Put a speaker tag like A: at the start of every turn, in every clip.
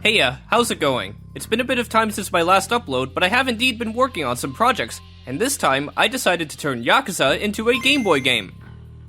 A: Hey how's it going? It's been a bit of time since my last upload, but I have indeed been working on some projects, and this time I decided to turn Yakuza into a Game Boy game.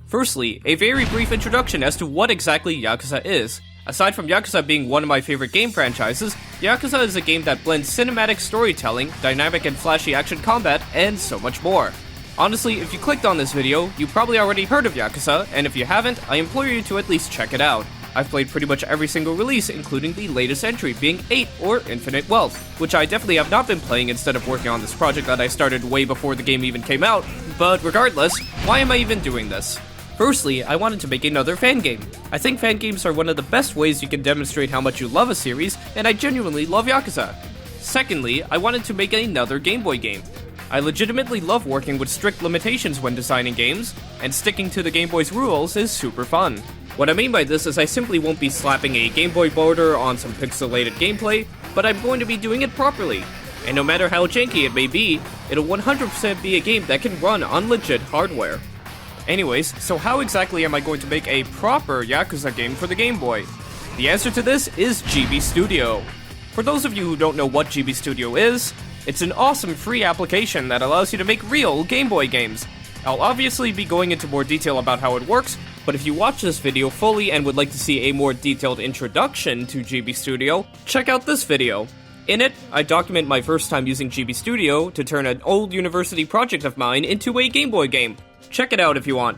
A: Firstly, a very brief introduction as to what exactly Yakuza is. Aside from Yakuza being one of my favorite game franchises, Yakuza is a game that blends cinematic storytelling, dynamic and flashy action combat, and so much more. Honestly, if you clicked on this video, you probably already heard of Yakuza, and if you haven't, I implore you to at least check it out. I've played pretty much every single release, including the latest entry being 8 or Infinite Wealth, which I definitely have not been playing instead of working on this project that I started way before the game even came out, but regardless, why am I even doing this? Firstly, I wanted to make another fan game. I think fan games are one of the best ways you can demonstrate how much you love a series, and I genuinely love Yakuza. Secondly, I wanted to make another Game Boy game. I legitimately love working with strict limitations when designing games, and sticking to the Game Boy's rules is super fun. What I mean by this is I simply won't be slapping a Game Boy border on some pixelated gameplay, but I'm going to be doing it properly. And no matter how janky it may be, it'll 100% be a game that can run on legit hardware. Anyways, so how exactly am I going to make a proper Yakuza game for the Game Boy? The answer to this is GB Studio. For those of you who don't know what GB Studio is, it's an awesome free application that allows you to make real Game Boy games. I'll obviously be going into more detail about how it works, but if you watch this video fully and would like to see a more detailed introduction to GB Studio, check out this video. In it, I document my first time using GB Studio to turn an old university project of mine into a Game Boy game. Check it out if you want.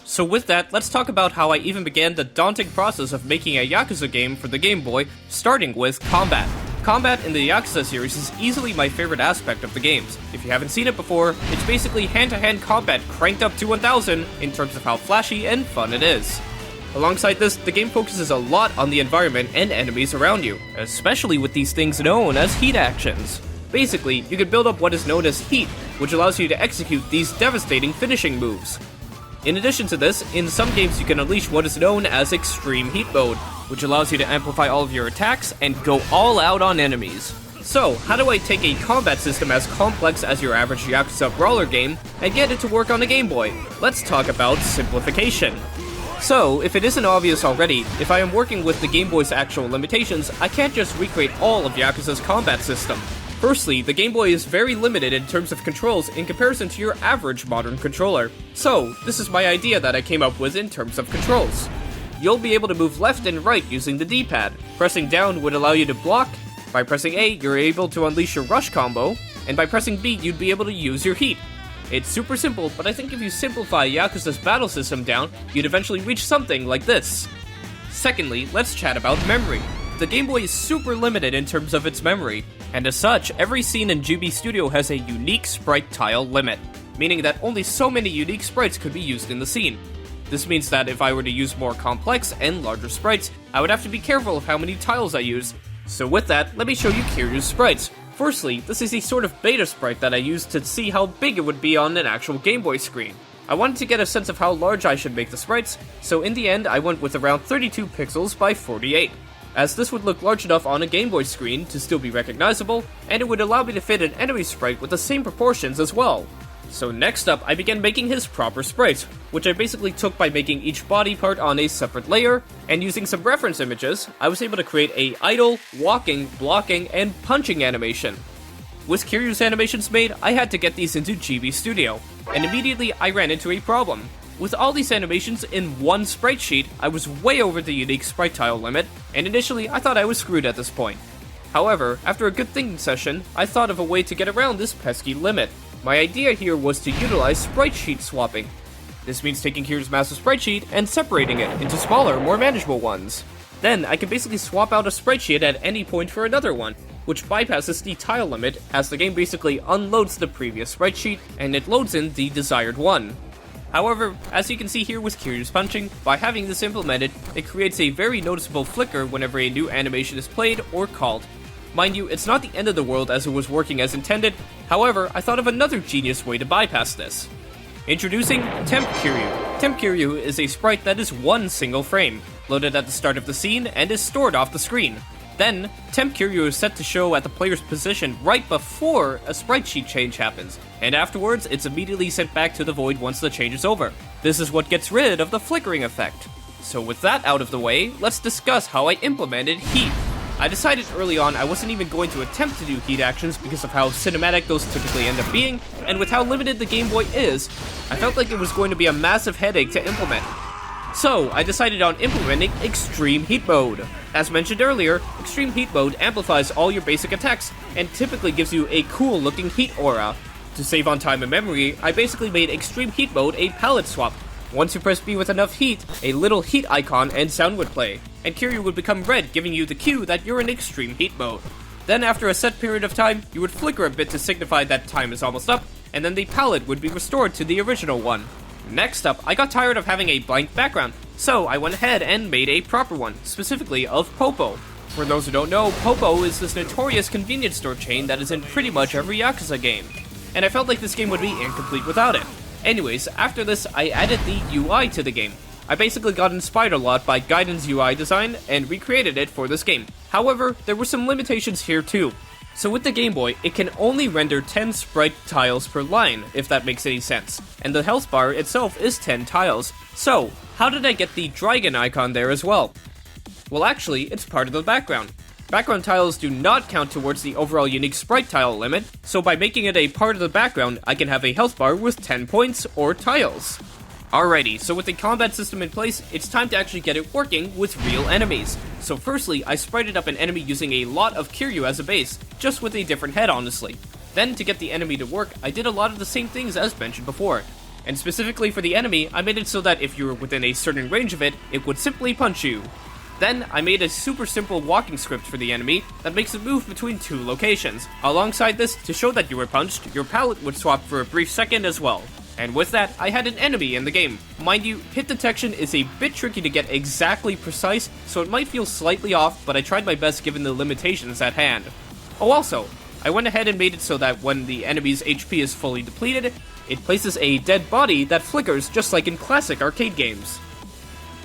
A: So with that, let's talk about how I even began the daunting process of making a Yakuza game for the Game Boy, starting with combat. Combat in the Yakuza series is easily my favorite aspect of the games. If you haven't seen it before, it's basically hand-to-hand combat cranked up to 1000 in terms of how flashy and fun it is. Alongside this, the game focuses a lot on the environment and enemies around you, especially with these things known as heat actions. Basically, you can build up what is known as heat, which allows you to execute these devastating finishing moves. In addition to this, in some games you can unleash what is known as Extreme Heat Mode, which allows you to amplify all of your attacks and go all out on enemies. So, how do I take a combat system as complex as your average Yakuza brawler game and get it to work on a Game Boy? Let's talk about simplification. So, if it isn't obvious already, if I am working with the Game Boy's actual limitations, I can't just recreate all of Yakuza's combat system. Firstly, the Game Boy is very limited in terms of controls in comparison to your average modern controller. So, this is my idea that I came up with in terms of controls. You'll be able to move left and right using the D-pad. Pressing down would allow you to block. By pressing A, you're able to unleash your rush combo, and by pressing B, you'd be able to use your heat. It's super simple, but I think if you simplify Yakuza's battle system down, you'd eventually reach something like this. Secondly, let's chat about memory. The Game Boy is super limited in terms of its memory, and as such, every scene in GB Studio has a unique sprite tile limit, meaning that only so many unique sprites could be used in the scene. This means that if I were to use more complex and larger sprites, I would have to be careful of how many tiles I use. So with that, let me show you Kiryu's sprites. Firstly, this is a sort of beta sprite that I used to see how big it would be on an actual Game Boy screen. I wanted to get a sense of how large I should make the sprites, so in the end I went with around 32 pixels by 48. As this would look large enough on a Game Boy screen to still be recognizable, and it would allow me to fit an enemy sprite with the same proportions as well. So next up, I began making his proper sprites, which I basically took by making each body part on a separate layer, and using some reference images, I was able to create a idle, walking, blocking, and punching animation. With Kiryu's animations made, I had to get these into GB Studio, and immediately I ran into a problem. With all these animations in one sprite sheet, I was way over the unique sprite tile limit, and initially I thought I was screwed at this point. However, after a good thinking session, I thought of a way to get around this pesky limit. My idea here was to utilize sprite sheet swapping. This means taking Kiryu's massive sprite sheet and separating it into smaller, more manageable ones. Then, I can basically swap out a sprite sheet at any point for another one, which bypasses the tile limit as the game basically unloads the previous sprite sheet and it loads in the desired one. However, as you can see here with Kiryu's punching, by having this implemented, it creates a very noticeable flicker whenever a new animation is played or called. Mind you, it's not the end of the world as it was working as intended, however, I thought of another genius way to bypass this. Introducing Temp Kiryu. Temp Kiryu is a sprite that is one single frame, loaded at the start of the scene and is stored off the screen. Then, Temp Kiryu is set to show at the player's position right before a sprite sheet change happens, and afterwards it's immediately sent back to the void once the change is over. This is what gets rid of the flickering effect. So with that out of the way, let's discuss how I implemented heat. I decided early on I wasn't even going to attempt to do heat actions because of how cinematic those typically end up being, and with how limited the Game Boy is, I felt like it was going to be a massive headache to implement. So, I decided on implementing Extreme Heat Mode. As mentioned earlier, Extreme Heat Mode amplifies all your basic attacks, and typically gives you a cool looking heat aura. To save on time and memory, I basically made Extreme Heat Mode a palette swap. Once you press B with enough heat, a little heat icon and sound would play, and Kiryu would become red, giving you the cue that you're in Extreme Heat Mode. Then after a set period of time, you would flicker a bit to signify that time is almost up, and then the palette would be restored to the original one. Next up, I got tired of having a blank background, so I went ahead and made a proper one, specifically of Popo. For those who don't know, Popo is this notorious convenience store chain that is in pretty much every Yakuza game, and I felt like this game would be incomplete without it. Anyways, after this, I added the UI to the game. I basically got inspired a lot by Gaiden's UI design and recreated it for this game. However, there were some limitations here too. So with the Game Boy, it can only render 10 sprite tiles per line, if that makes any sense. And the health bar itself is 10 tiles. So, how did I get the dragon icon there as well? Well actually, it's part of the background. Background tiles do not count towards the overall unique sprite tile limit, so by making it a part of the background, I can have a health bar with 10 points or tiles. Alrighty, so with the combat system in place, it's time to actually get it working with real enemies. So firstly, I sprited up an enemy using a lot of Kiryu as a base, just with a different head honestly. Then to get the enemy to work, I did a lot of the same things as mentioned before. And specifically for the enemy, I made it so that if you were within a certain range of it, it would simply punch you. Then, I made a super simple walking script for the enemy that makes it move between two locations. Alongside this, to show that you were punched, your palette would swap for a brief second as well. And with that, I had an enemy in the game. Mind you, hit detection is a bit tricky to get exactly precise, so it might feel slightly off, but I tried my best given the limitations at hand. Oh also, I went ahead and made it so that when the enemy's HP is fully depleted, it places a dead body that flickers just like in classic arcade games.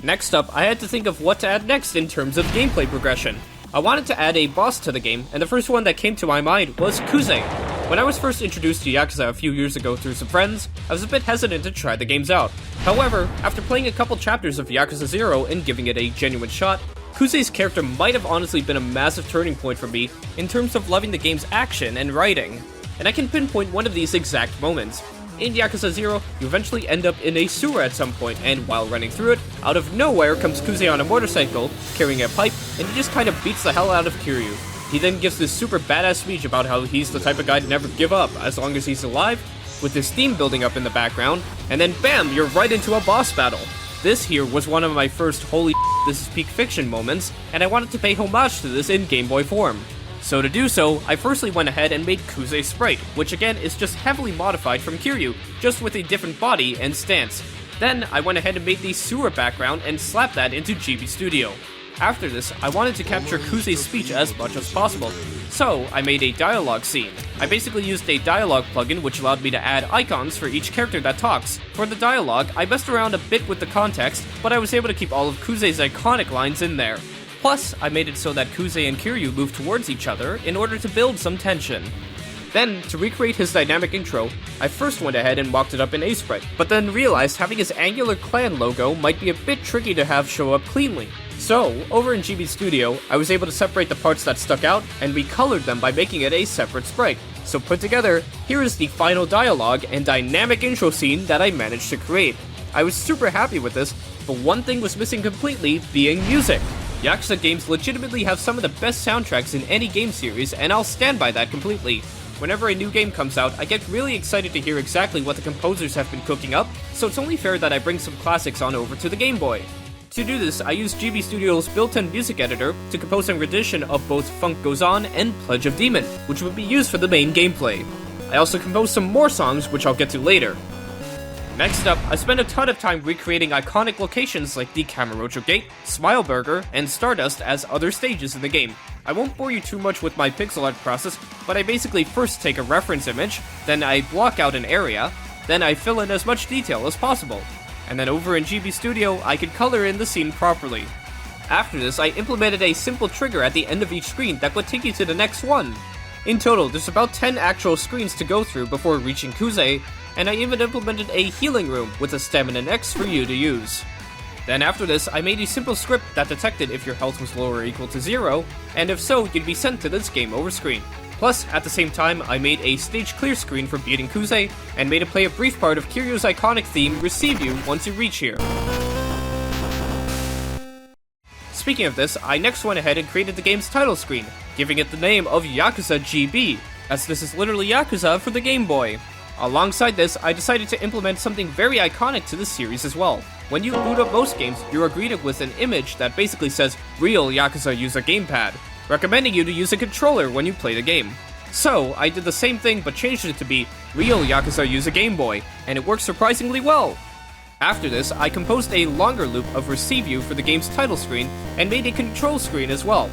A: Next up, I had to think of what to add next in terms of gameplay progression. I wanted to add a boss to the game, and the first one that came to my mind was Kuze. When I was first introduced to Yakuza a few years ago through some friends, I was a bit hesitant to try the games out. However, after playing a couple chapters of Yakuza 0 and giving it a genuine shot, Kuze's character might have honestly been a massive turning point for me in terms of loving the game's action and writing. And I can pinpoint one of these exact moments. In Yakuza 0, you eventually end up in a sewer at some point, and while running through it, out of nowhere comes Kuze on a motorcycle, carrying a pipe, and he just kind of beats the hell out of Kiryu. He then gives this super badass speech about how he's the type of guy to never give up as long as he's alive, with his theme building up in the background, and then BAM! You're right into a boss battle. This here was one of my first holy this is peak fiction moments, and I wanted to pay homage to this in Game Boy form. So to do so, I firstly went ahead and made Kuze Sprite, which again is just heavily modified from Kiryu, just with a different body and stance. Then I went ahead and made the sewer background and slapped that into GB Studio. After this, I wanted to capture Kuze's speech as much as possible, so I made a dialogue scene. I basically used a dialogue plugin which allowed me to add icons for each character that talks. For the dialogue, I messed around a bit with the context, but I was able to keep all of Kuze's iconic lines in there. Plus, I made it so that Kuze and Kiryu move towards each other in order to build some tension. Then, to recreate his dynamic intro, I first went ahead and mocked it up in A-Sprite, but then realized having his angular clan logo might be a bit tricky to have show up cleanly. So, over in GB Studio, I was able to separate the parts that stuck out and recolored them by making it a separate sprite. So put together, here is the final dialogue and dynamic intro scene that I managed to create. I was super happy with this, but one thing was missing completely, being music. Yakuza games legitimately have some of the best soundtracks in any game series, and I'll stand by that completely. Whenever a new game comes out, I get really excited to hear exactly what the composers have been cooking up, so it's only fair that I bring some classics on over to the Game Boy. To do this, I used GB Studio's built-in music editor to compose a rendition of both Funk Goes On and Pledge of Demon, which would be used for the main gameplay. I also composed some more songs, which I'll get to later. Next up, I spent a ton of time recreating iconic locations like the Kamurocho Gate, Smile Burger, and Stardust as other stages in the game. I won't bore you too much with my pixel art process, but I basically first take a reference image, then I block out an area, then I fill in as much detail as possible. And then over in GB Studio, I could color in the scene properly. After this, I implemented a simple trigger at the end of each screen that would take you to the next one. In total, there's about 10 actual screens to go through before reaching Kuze, and I even implemented a healing room with a Stamina X for you to use. Then after this, I made a simple script that detected if your health was lower or equal to 0, and if so, you'd be sent to this game over screen. Plus, at the same time, I made a stage clear screen for beating Kuze, and made it play a brief part of Kiryu's iconic theme, Receive You, once you reach here. Speaking of this, I next went ahead and created the game's title screen, giving it the name of Yakuza GB, as this is literally Yakuza for the Game Boy. Alongside this, I decided to implement something very iconic to the series as well. When you boot up most games, you are greeted with an image that basically says, "Real Yakuza use a gamepad," recommending you to use a controller when you play the game. So, I did the same thing but changed it to be, "Real Yakuza use a Game Boy," and it works surprisingly well. After this, I composed a longer loop of Receive You for the game's title screen, and made a control screen as well.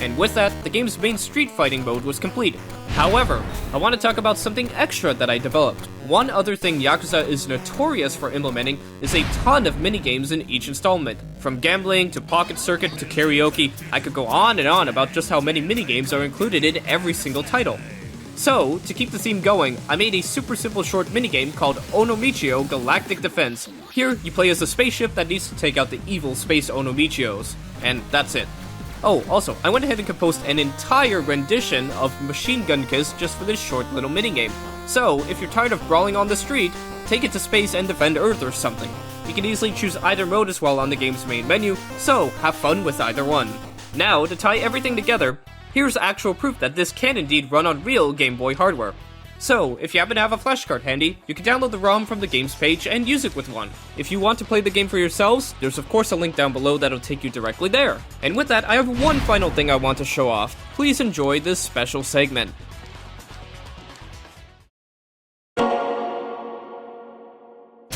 A: And with that, the game's main street fighting mode was complete. However, I want to talk about something extra that I developed. One other thing Yakuza is notorious for implementing is a ton of minigames in each installment. From gambling to pocket circuit to karaoke, I could go on and on about just how many minigames are included in every single title. So, to keep the theme going, I made a super simple short minigame called Onomichio Galactic Defense. Here, you play as a spaceship that needs to take out the evil space Onomichios. And that's it. Oh, also, I went ahead and composed an entire rendition of Machine Gun Kiss just for this short little minigame. So, if you're tired of brawling on the street, take it to space and defend Earth or something. You can easily choose either mode as well on the game's main menu, so have fun with either one. Now, to tie everything together, here's actual proof that this can indeed run on real Game Boy hardware. So, if you happen to have a flashcard handy, you can download the ROM from the game's page and use it with one. If you want to play the game for yourselves, there's of course a link down below that'll take you directly there. And with that, I have one final thing I want to show off. Please enjoy this special segment.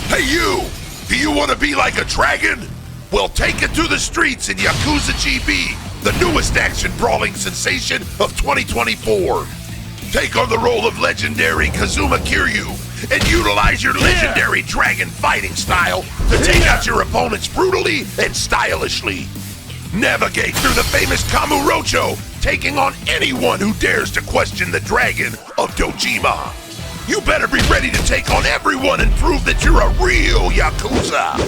B: Hey you! Do you want to be like a dragon? Well, take it to the streets in Yakuza GB, the newest action brawling sensation of 2024. Take on the role of legendary Kazuma Kiryu and utilize your legendary dragon fighting style to take out your opponents brutally and stylishly. Navigate through the famous Kamurocho, taking on anyone who dares to question the dragon of Dojima. You better be ready to take on everyone and prove that you're a real Yakuza.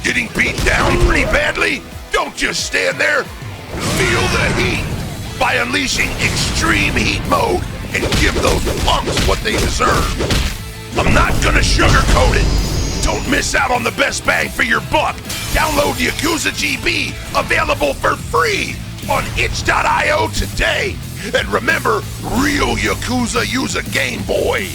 B: Getting beat down pretty badly? Don't just stand there. Feel the heat by unleashing extreme heat mode and give those punks what they deserve. I'm not gonna sugarcoat it. Don't miss out on the best bang for your buck. Download Yakuza GB, available for free on itch.io today. And remember, real Yakuza use a Game Boy.